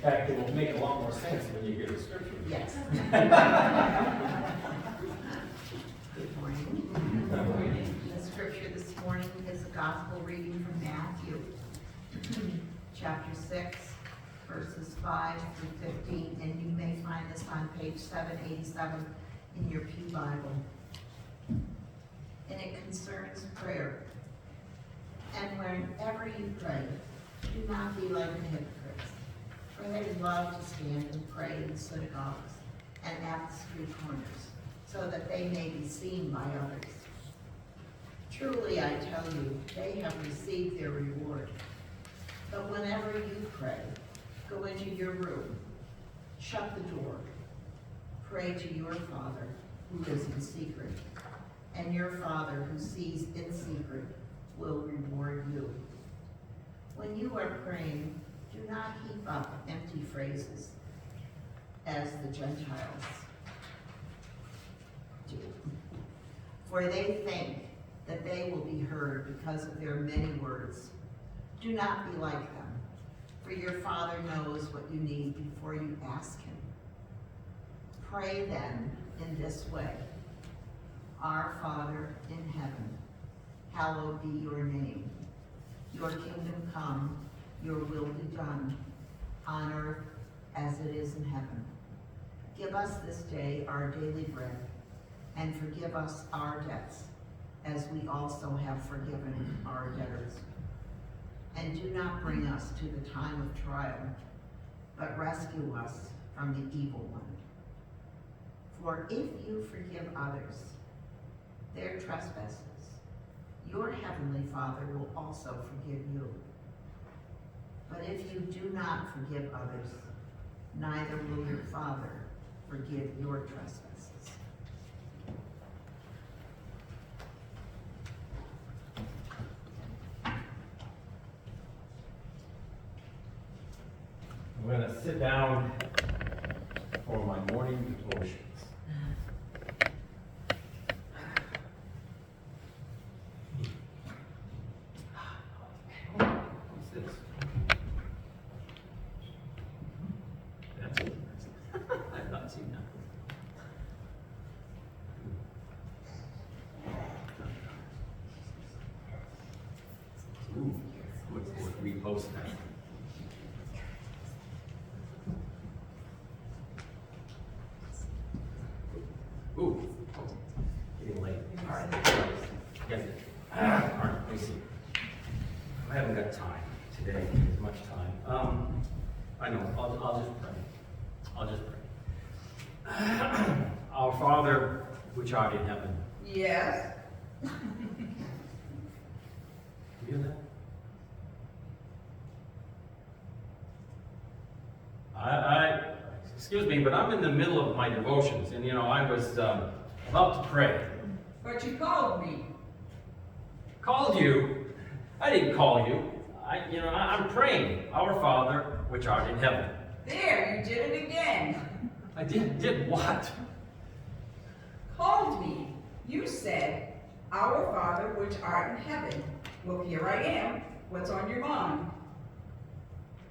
fact, it will make a lot more sense when you hear the scripture. Yes. Good morning. Good morning. The scripture this morning is a gospel reading from Matthew, chapter 6, verses 5 through 15, and you may find this on page 787 in your Pew Bible. And it concerns prayer. And whenever you pray, do not be like the hypocrites, for they love to stand and pray in synagogues and at the street corners, so that they may be seen by others. Truly, I tell you, they have received their reward. But whenever you pray, go into your room, shut the door, pray to your Father who is in secret, and your Father who sees in secret will reward you. When you are praying, do not heap up empty phrases as the Gentiles do, for they think that they will be heard because of their many words. Do not be like them, for your Father knows what you need before you ask him. Pray then in this way: Our Father in heaven, hallowed be your name. Your kingdom come, your will be done, on earth as it is in heaven. Give us this day our daily bread, and forgive us our debts, as we also have forgiven our debtors. And do not bring us to the time of trial, but rescue us from the evil one. For if you forgive others their trespasses, your heavenly Father will also forgive you. But if you do not forgive others, neither will your Father forgive your trespasses. I'm going to sit down for my morning devotions. What's this? That's it. I've not seen that. Ooh, let's repost that. Ooh, getting late. All right. Get it. All right, let me see. I haven't got time today, as much time. I know, I'll just pray. I'll just pray. Our Father, which art in heaven. Yes. You hear that? Excuse me, but I'm in the middle of my devotions, and I was about to pray. But you called me. Called you? I didn't call you. I'm praying. Our Father, which art in heaven. There, you did it again. I did what? Called me. You said, Our Father which art in heaven. Well, here I am. What's on your mind?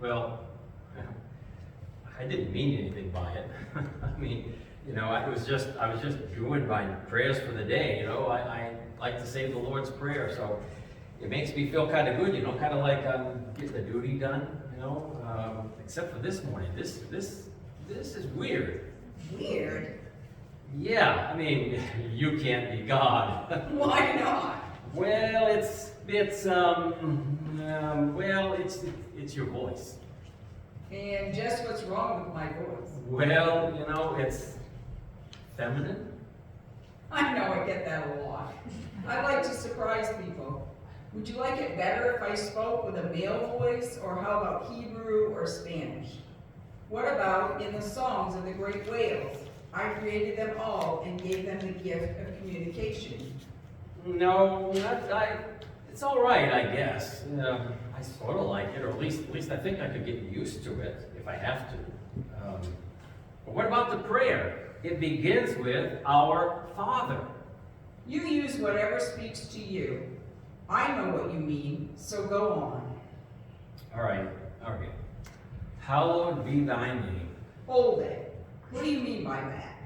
Well, I didn't mean anything by it. I mean, I was just doing my prayers for the day. I like to say the Lord's Prayer, so it makes me feel kind of good. Kind of like I'm getting the duty done. Except for this morning. This is weird. Weird? Yeah, I mean, you can't be God. Why not? Well, it's your voice. And just what's wrong with my voice? Well, it's feminine. I know I get that a lot. I like to surprise people. Would you like it better if I spoke with a male voice, or how about Hebrew or Spanish? What about in the songs of the great whales? I created them all and gave them the gift of communication. No, it's all right, I guess. I sort of like it, or at least I think I could get used to it if I have to. But what about the prayer? It begins with our Father. You use whatever speaks to you. I know what you mean, so go on. All right, okay. Hallowed be thy name. Hold it. What do you mean by that?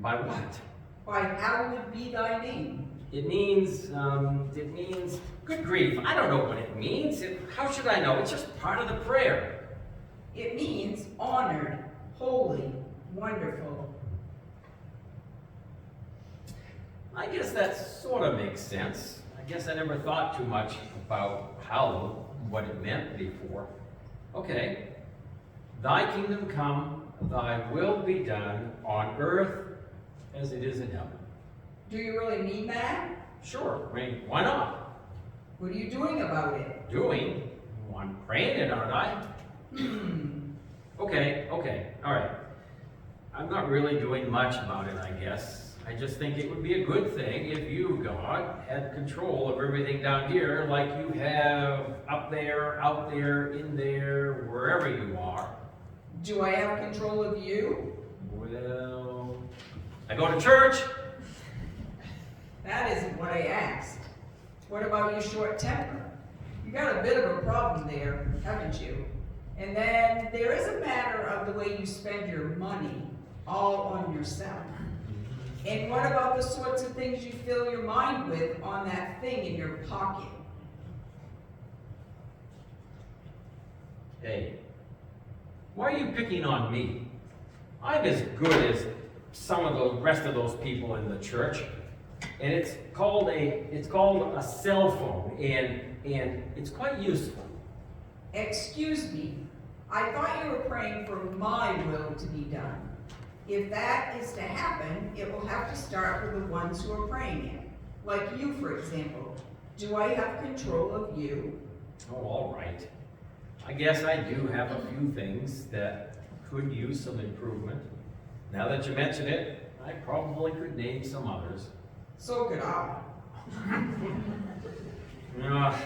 By what? By hallowed be thy name. It means, good grief, I don't know what it means. How should I know? It's just part of the prayer. It means honored, holy, wonderful. I guess that sort of makes sense. I guess I never thought too much about hallowed, what it meant before. Okay. Thy kingdom come, thy will be done on earth as it is in heaven. Do you really mean that? Sure, I mean, why not? What are you doing about it? Doing? Well, I'm praying it, aren't I? Okay, all right. I'm not really doing much about it, I guess. I just think it would be a good thing if you, God, had control of everything down here like you have up there, out there, in there, wherever you are. Do I have control of you? Well, I go to church. That isn't what I asked. What about your short temper? You got a bit of a problem there, haven't you? And then there is a matter of the way you spend your money all on yourself. And what about the sorts of things you fill your mind with on that thing in your pocket? Hey, why are you picking on me? I'm as good as some of the rest of those people in the church. And it's called a cell phone, and it's quite useful. Excuse me, I thought you were praying for my will to be done. If that is to happen, it will have to start with the ones who are praying it. Like you, for example. Do I have control of you? Oh, all right. I guess I do have a few things that could use some improvement. Now that you mention it, I probably could name some others. So could I.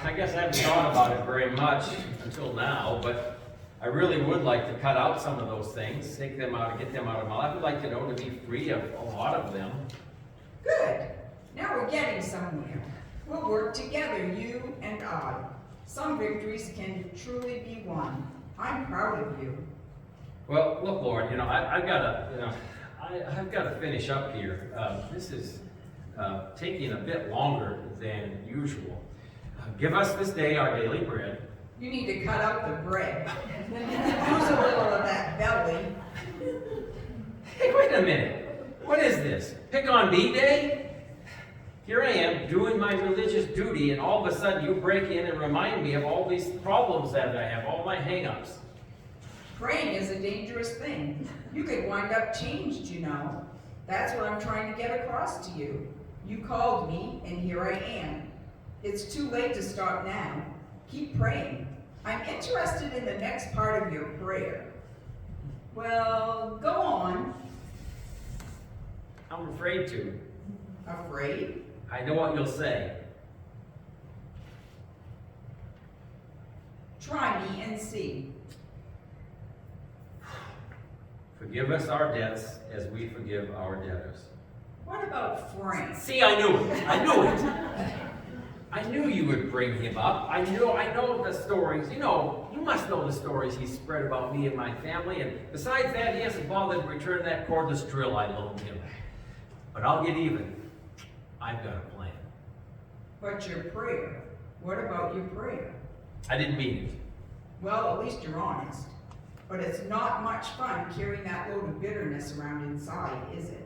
I guess I haven't thought about it very much until now, but I really would like to cut out some of those things, take them out and get them out of my life. I would like to know to be free of a lot of them. Good. Now we're getting somewhere. We'll work together, you and I. Some victories can truly be won. I'm proud of you. Well, look, Lord, I've got to finish up here. This is taking a bit longer than usual. Give us this day our daily bread. You need to cut out the bread. Lose a little of that belly. Hey, wait a minute. What is this? Pick on me day? Here I am doing my religious duty, and all of a sudden you break in and remind me of all these problems that I have, all my hang-ups. Praying is a dangerous thing. You could wind up changed, you know. That's what I'm trying to get across to you. You called me, and here I am. It's too late to stop now. Keep praying. I'm interested in the next part of your prayer. Well, go on. I'm afraid to. Afraid? I know what you'll say. Try me and see. Forgive us our debts as we forgive our debtors. What about Frank? See, I knew it. I knew you would bring him up. I know the stories. You must know the stories he's spread about me and my family. And besides that, he hasn't bothered to return that cordless drill I loaned him. But I'll get even. I've got a plan. But your prayer. What about your prayer? I didn't mean it. Well, at least you're honest. But it's not much fun carrying that load of bitterness around inside, is it?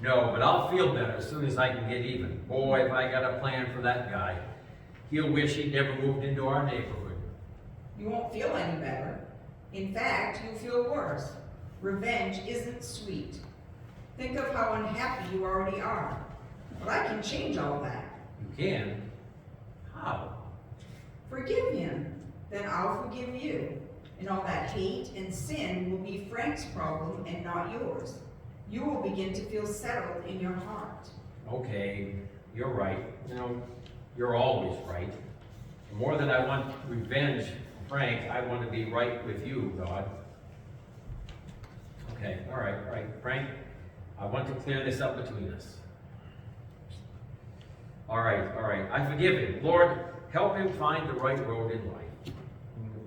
No, but I'll feel better as soon as I can get even. Boy, if I got a plan for that guy. He'll wish he'd never moved into our neighborhood. You won't feel any better. In fact, you'll feel worse. Revenge isn't sweet. Think of how unhappy you already are. But I can change all that. You can? How? Forgive him, then I'll forgive you. And all that hate and sin will be Frank's problem and not yours. You will begin to feel settled in your heart. Okay, you're right. You're always right. More than I want revenge, Frank, I want to be right with you, God. Okay, all right, Frank, I want to clear this up between us. All right, I forgive him. Lord, help him find the right road in life.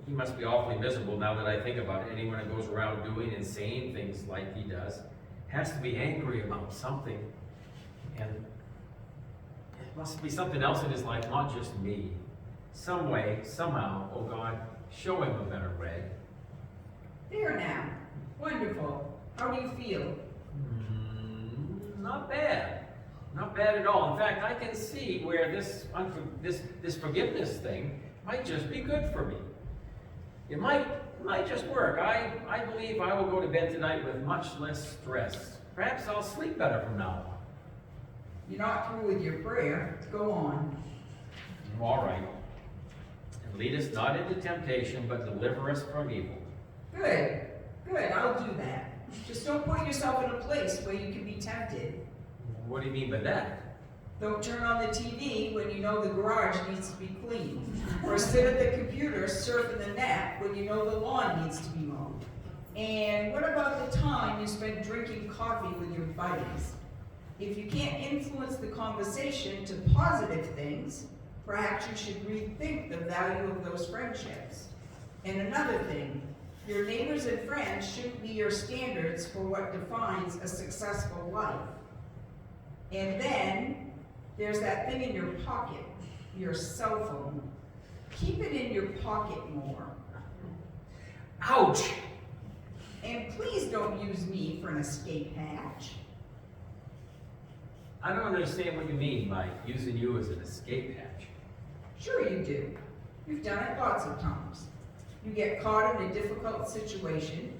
he must be awfully miserable now that I think about it. Anyone that goes around doing and saying things like he does has to be angry about something. And it must be something else in his life, not just me. Some way, somehow, oh God, show him a better way. There now. Wonderful. How do you feel? Not bad. Not bad at all. In fact, I can see where this forgiveness thing might just be good for me. It might just work. I believe I will go to bed tonight with much less stress. Perhaps I'll sleep better from now on. You're not through with your prayer. Go on. All right. And lead us not into temptation, but deliver us from evil. Good. Good. I'll do that. Just don't put yourself in a place where you can be tempted. What do you mean by that? Don't turn on the TV when you know the garage needs to be cleaned. Or sit at the computer surfing the net when you know the lawn needs to be mowed. And what about the time you spend drinking coffee with your buddies? If you can't influence the conversation to positive things, perhaps you should rethink the value of those friendships. And another thing, your neighbors and friends shouldn't be your standards for what defines a successful life. And then, there's that thing in your pocket, your cell phone. Keep it in your pocket more. Ouch! And please don't use me for an escape hatch. I don't understand what you mean by using you as an escape hatch. Sure you do. You've done it lots of times. You get caught in a difficult situation,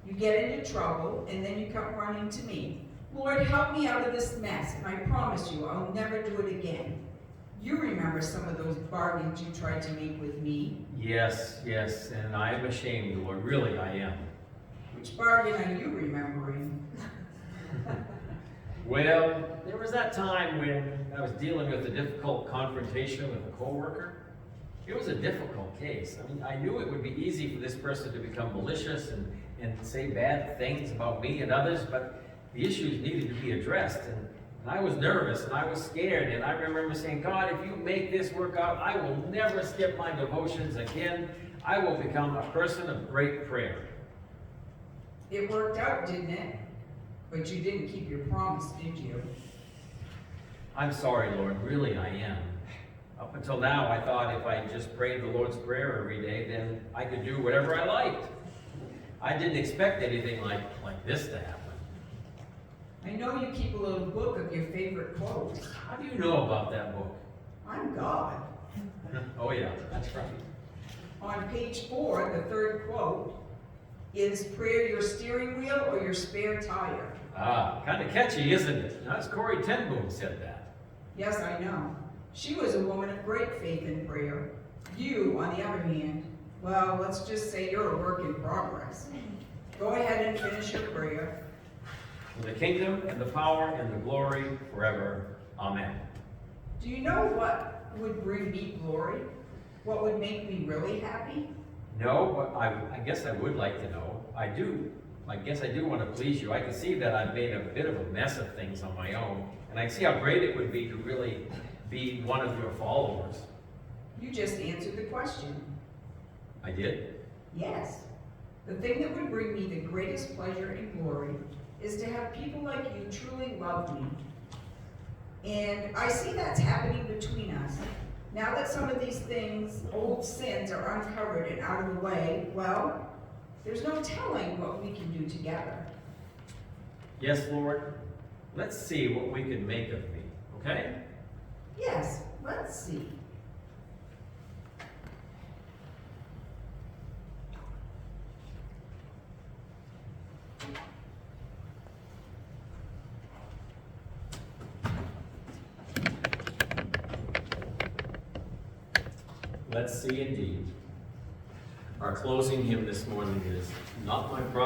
you get into trouble, and then you come running to me. Lord, help me out of this mess, and I promise you I'll never do it again. You remember some of those bargains you tried to make with me. Yes, and I am ashamed, Lord. Really, I am. Which bargain are you remembering? Well, there was that time when I was dealing with a difficult confrontation with a coworker. It was a difficult case. I mean, I knew it would be easy for this person to become malicious and say bad things about me and others, but the issues needed to be addressed. And I was nervous and I was scared. And I remember saying, God, if you make this work out, I will never skip my devotions again. I will become a person of great prayer. It worked out, didn't it? But you didn't keep your promise, did you? I'm sorry, Lord. Really, I am. Up until now, I thought if I just prayed the Lord's Prayer every day, then I could do whatever I liked. I didn't expect anything like this to happen. I know you keep a little book of your favorite quotes. How do you know about that book? I'm God. Oh yeah, that's right. On page 4, the third quote, is prayer your steering wheel or your spare tire? Ah, kind of catchy, isn't it? That's Corrie ten Boom said that. Yes, I know. She was a woman of great faith in prayer. You, on the other hand, well, let's just say you're a work in progress. Go ahead and finish your prayer. For the kingdom and the power and the glory forever. Amen. Do you know what would bring me glory? What would make me really happy? No, but I guess I would like to know. I do. I guess I do want to please you. I can see that I've made a bit of a mess of things on my own, and I see how great it would be to really be one of your followers. You just answered the question. I did? Yes. The thing that would bring me the greatest pleasure and glory is to have people like you truly love me. And I see that's happening between us. Now that some of these things, old sins, are uncovered and out of the way, well, there's no telling what we can do together. Yes, Lord. Let's see what we can make of me, okay? Yes, let's see. Let's see indeed. Our closing hymn this morning is Not My Promise.